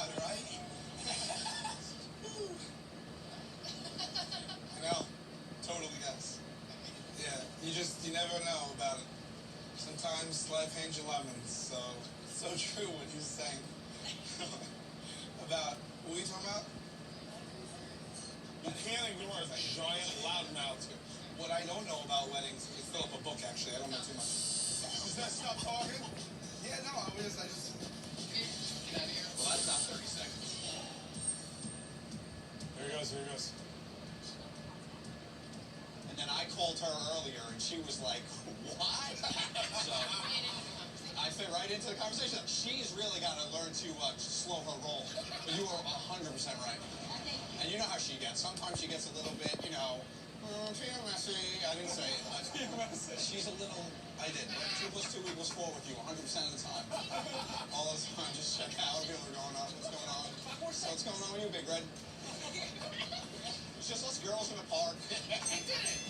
about it, right? I know. Totally does. Yeah, you never know about it. Sometimes life hands you lemons, so true what you're saying. About, what were you talking about? You can't ignore a giant loudmouth. What I don't know about weddings is fill up a book, actually. I don't know too much. Is that stop talking? Yeah, no, I just... Get out of here. Well, that's not 30 seconds. Here he goes. And then I called her earlier, and she was like, what? So I fit right into the conversation. She's really got to learn to slow her roll. But you are 100% right. And you know how she gets. Sometimes she gets a little bit, feel messy. I didn't say it. She's a little... I did. 2 + 2 = 4 with you 100% of the time. All the time, just check out. People are going on. What's going on? So what's going on with you, Big Red? It's just us girls in the park. He did it!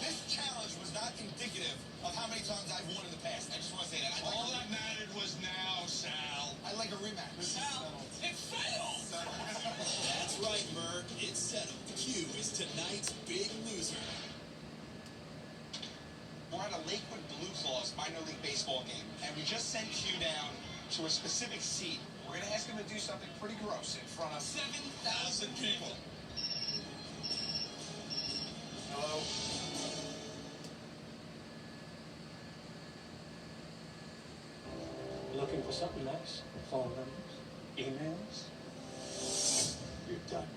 This challenge was not indicative of how many times I've won in the past. I just want to say that. All that mattered was now, Sal. I like a rematch. Sal, it failed! That's right, Merc. It's settled. Q is tonight's big loser. We're at a Lakewood Blue Claws minor league baseball game, and we just sent Q down to a specific seat. We're going to ask him to do something pretty gross in front of 7,000 people. Hello? Looking for something nice? Phone numbers? Emails? You're done.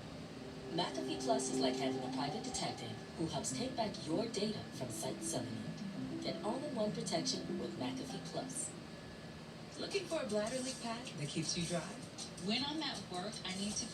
McAfee Plus is like having a private detective who helps take back your data from Site 70. Get all-in-one protection with McAfee Plus. Looking for a bladder leak pad that keeps you dry? When I'm at work, I need to